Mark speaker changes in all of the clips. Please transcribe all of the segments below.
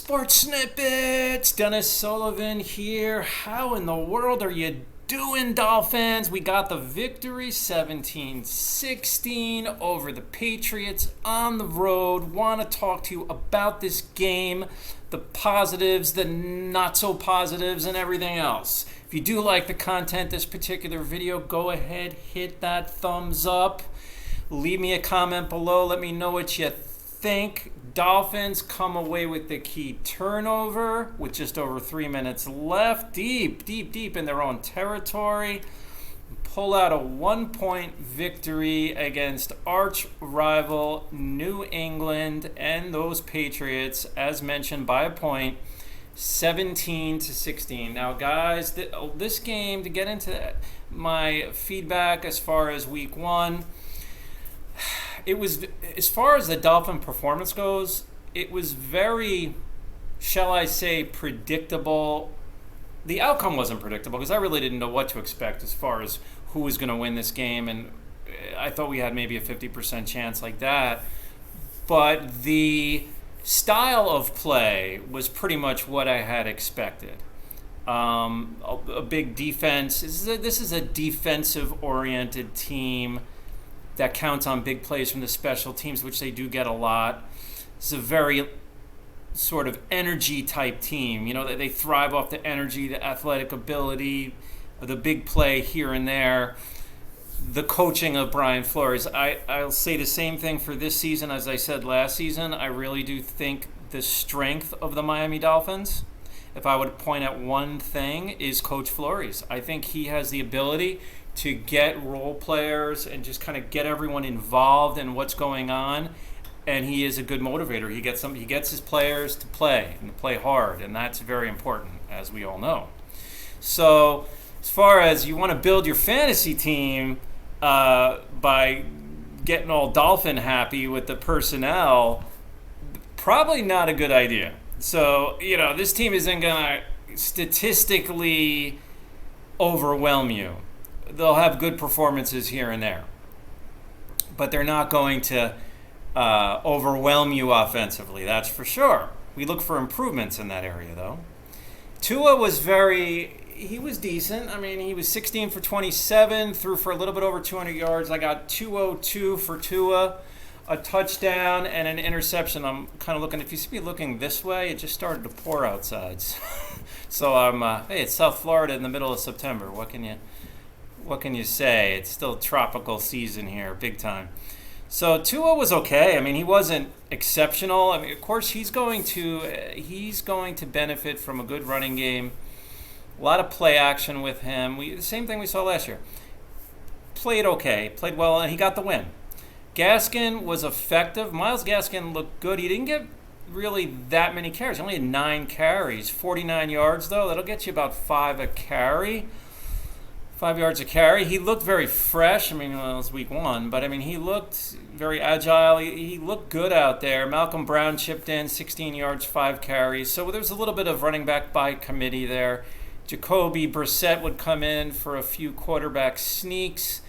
Speaker 1: Sports Snippets, Dennis Sullivan here. How in the world are you doing, Dolphins? We got the victory 17-16 over the Patriots on the road. Want to talk to you about this game, the positives, the not so positives, and everything else. If you do like the content, this particular video, go ahead, hit that thumbs up. Leave me a comment below. Let me know what you think. Dolphins come away with the key turnover with just over 3 minutes left, deep in their own territory. Pull out a 1-point victory against arch rival New England and those Patriots, as mentioned, by a point, 17-16. Now, guys, this game, to get into my feedback as far as week one, it was, as far as the Dolphin performance goes, it was very, shall I say, predictable. The outcome wasn't predictable because I really didn't know what to expect as far as who was going to win this game, and I thought we had maybe a 50% chance like that. But the style of play was pretty much what I had expected. A big defense. This is a defensive-oriented team that counts on big plays from the special teams, which they do get a lot. It's a very sort of energy type team. You know, they thrive off the energy, the athletic ability, the big play here and there, the coaching of Brian Flores. I'll say the same thing for this season as I said last season. I really do think the strength of the Miami Dolphins, if I would point at one thing, is Coach Flores. I think he has the ability to get role players and just kind of get everyone involved in what's going on, and he is a good motivator. He gets his players to play and to play hard, and that's very important, as we all know. So, as far as you want to build your fantasy team by getting all Dolphin happy with the personnel, probably not a good idea. So, this team isn't going to statistically overwhelm you. They'll have good performances here and there, but they're not going to overwhelm you offensively, that's for sure. We look for improvements in that area, though. Tua was he was decent. I mean, he was 16 for 27, threw for a little bit over 200 yards. I got 202 for Tua, a touchdown, and an interception. I'm kind of looking, if you see me looking this way, it just started to pour outside. So hey, it's South Florida in the middle of September. What can you say? It's still tropical season here, big time. So Tua was okay. I mean, he wasn't exceptional. I mean, of course, he's going to benefit from a good running game. A lot of play action with him. The same thing we saw last year. Played okay, played well, and he got the win. Gaskin was effective. Myles Gaskin looked good. He didn't get really that many carries. He only had 9 carries, 49 yards, though. That'll get you about 5 a carry. 5 yards a carry. He looked very fresh. I mean, it was week one, but I mean, he looked very agile. He looked good out there. Malcolm Brown chipped in 16 yards, 5 carries. So there was a little bit of running back by committee there. Jacoby Brissett would come in for a few quarterback sneaks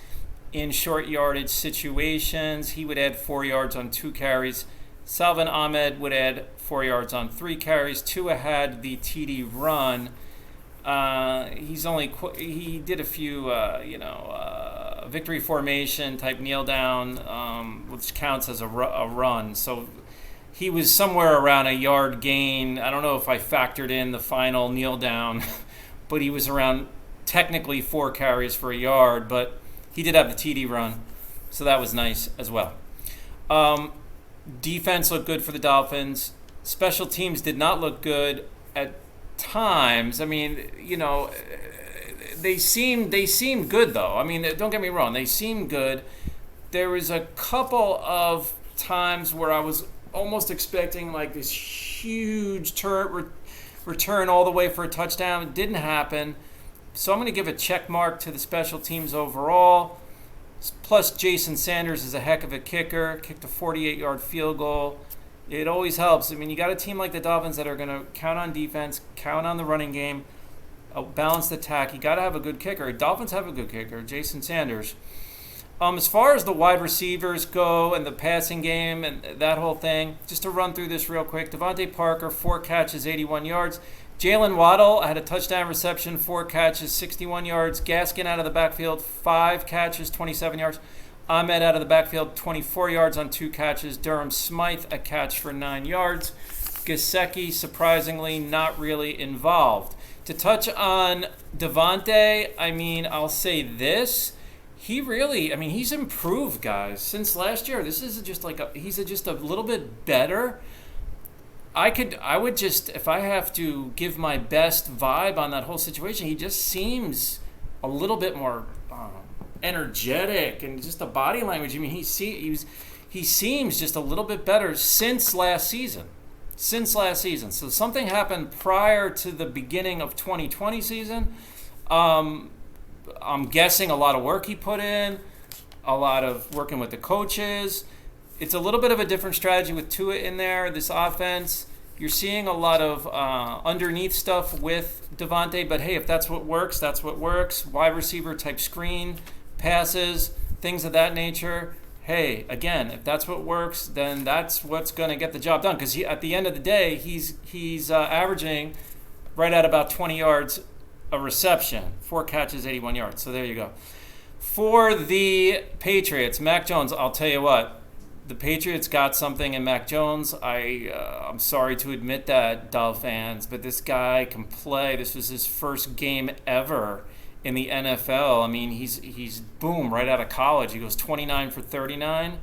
Speaker 1: in short yardage situations. He would add 4 yards on 2 carries. Salvin Ahmed would add 4 yards on 3 carries. Tua had the TD run. He did a few, victory formation type kneel down, which counts as a run. So he was somewhere around a yard gain. I don't know if I factored in the final kneel down, but he was around technically 4 carries for a yard, but he did have the TD run. So that was nice as well. Defense looked good for the Dolphins. Special teams did not look good at times. I mean, they seemed good, though. I mean, don't get me wrong, they seemed good. There was a couple of times where I was almost expecting like this huge return all the way for a touchdown. It didn't happen. So I'm going to give a check mark to the special teams overall. Plus, Jason Sanders is a heck of a kicker. Kicked a 48-yard field goal. It always helps. I mean, you got a team like the Dolphins that are going to count on defense, count on the running game, a balanced attack. You got to have a good kicker. Dolphins have a good kicker, Jason Sanders. As far as the wide receivers go and the passing game and that whole thing, just to run through this real quick, Devante Parker, 4 catches, 81 yards. Jalen Waddle had a touchdown reception, 4 catches, 61 yards. Gaskin out of the backfield, 5 catches, 27 yards. Ahmed out of the backfield, 24 yards on 2 catches. Durham Smythe, a catch for 9 yards. Gasecki, surprisingly, not really involved. To touch on Devante, I'll say this. He's improved, guys, since last year. This is he's just a little bit better. I would just, if I have to give my best vibe on that whole situation, he just seems a little bit more energetic and just the body language. He seems just a little bit better since last season. So something happened prior to the beginning of 2020 season. I'm guessing a lot of work he put in, a lot of working with the coaches. It's a little bit of a different strategy with Tua in there, this offense. You're seeing a lot of underneath stuff with Devante, but hey, if that's what works, that's what works. Wide receiver type screen, passes, things of that nature. Hey, again, if that's what works, then that's what's going to get the job done. Because at the end of the day, he's averaging right at about 20 yards a reception, 4 catches, 81 yards. So there you go. For the Patriots, Mac Jones, I'll tell you what, the Patriots got something in Mac Jones. I'm sorry to admit that, Dolphins fans, but this guy can play. This was his first game ever in the NFL. He's boom, right out of college. He goes 29 for 39,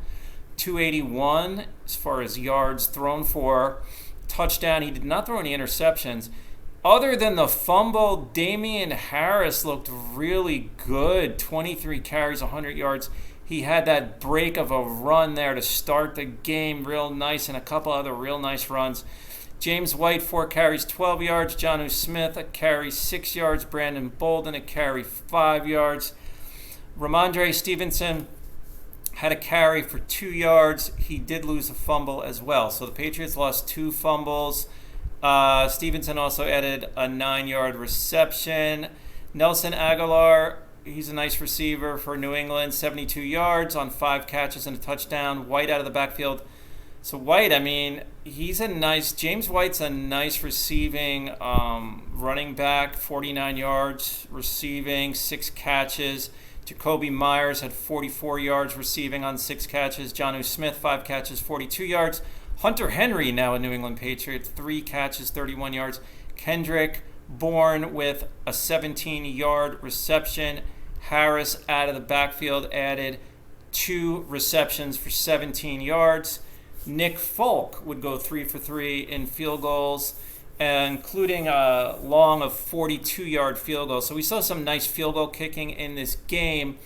Speaker 1: 281 as far as yards thrown for, touchdown. He did not throw any interceptions. Other than the fumble, Damian Harris looked really good. 23 carries, 100 yards. He had that break of a run there to start the game real nice, and a couple other real nice runs. James White, 4 carries, 12 yards. Jonnu Smith, a carry, 6 yards. Brandon Bolden, a carry, 5 yards. Ramondre Stevenson had a carry for 2 yards. He did lose a fumble as well. So the Patriots lost 2 fumbles. Stevenson also added a 9-yard reception. Nelson Aguilar, he's a nice receiver for New England, 72 yards on 5 catches and a touchdown. White out of the backfield. So White, James White's a nice receiving running back, 49 yards receiving, 6 catches. Jacoby Myers had 44 yards receiving on 6 catches. Jonnu Smith, 5 catches, 42 yards. Hunter Henry, now a New England Patriot, 3 catches, 31 yards. Kendrick Bourne with a 17-yard reception. Harris out of the backfield added 2 receptions for 17 yards. Nick Folk would go 3 for 3 in field goals, including a long of 42-yard field goal. So we saw some nice field goal kicking in this game.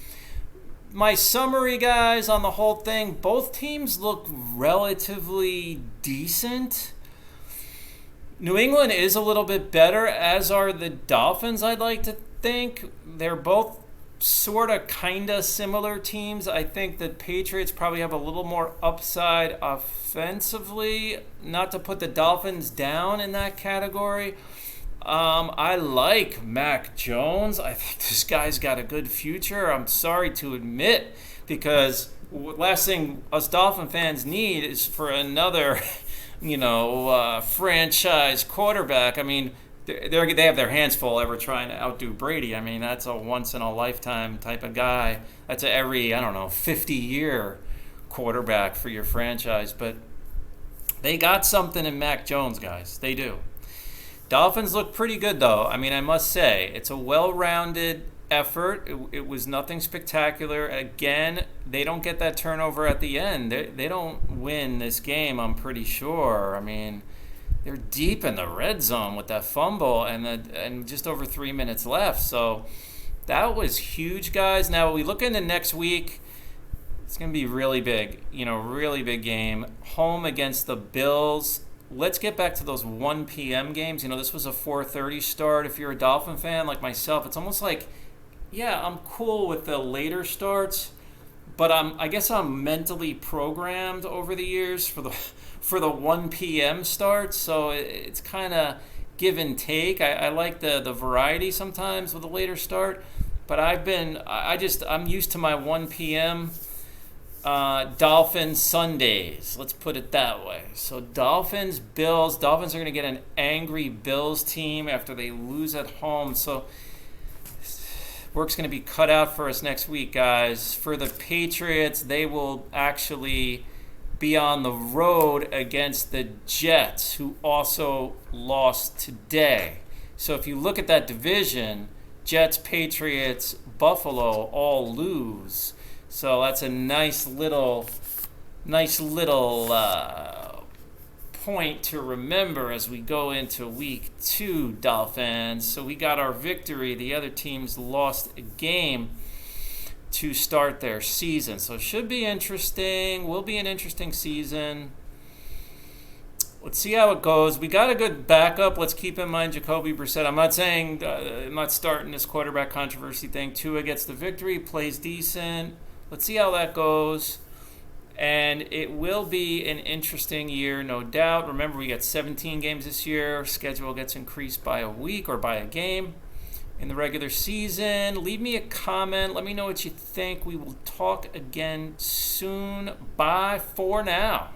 Speaker 1: My summary, guys, on the whole thing, both teams look relatively decent. New England is a little bit better, as are the Dolphins, I'd like to think. They're both sort of kind of similar teams. I think the Patriots probably have a little more upside offensively. Not to put the Dolphins down in that category. I like Mac Jones. I think this guy's got a good future. I'm sorry to admit, because last thing us Dolphin fans need is for another, franchise quarterback. They have their hands full ever trying to outdo Brady. That's a once-in-a-lifetime type of guy. That's every 50-year quarterback for your franchise. But they got something in Mac Jones, guys. They do. Dolphins look pretty good, though. I must say, it's a well-rounded effort. It was nothing spectacular. Again, they don't get that turnover at the end. They don't win this game, I'm pretty sure. They're deep in the red zone with that fumble and just over 3 minutes left. So that was huge, guys. Now, we look into next week. It's going to be really big, really big game. Home against the Bills. Let's get back to those 1 p.m. games. This was a 4:30 start. If you're a Dolphin fan like myself, it's almost like, yeah, I'm cool with the later starts, but I guess I'm mentally programmed over the years for the 1 p.m. starts. So it's kind of give and take. I like the variety sometimes with a later start, but I'm used to my 1 p.m. Dolphins Sundays. Let's put it that way. So Dolphins, Bills. Dolphins are going to get an angry Bills team after they lose at home. So work's going to be cut out for us next week, guys. For the Patriots, they will actually be on the road against the Jets, who also lost today. So if you look at that division, Jets, Patriots, Buffalo all lose. So that's a nice little point to remember as we go into week 2, Dolphins. So we got our victory. The other teams lost a game to start their season. So it should be interesting. Will be an interesting season. Let's see how it goes. We got a good backup. Let's keep in mind Jacoby Brissett. I'm not saying I'm not starting this quarterback controversy thing. Tua gets the victory, plays decent. Let's see how that goes. And it will be an interesting year, no doubt. Remember, we got 17 games this year. Schedule gets increased by a week or by a game in the regular season. Leave me a comment. Let me know what you think. We will talk again soon. Bye for now.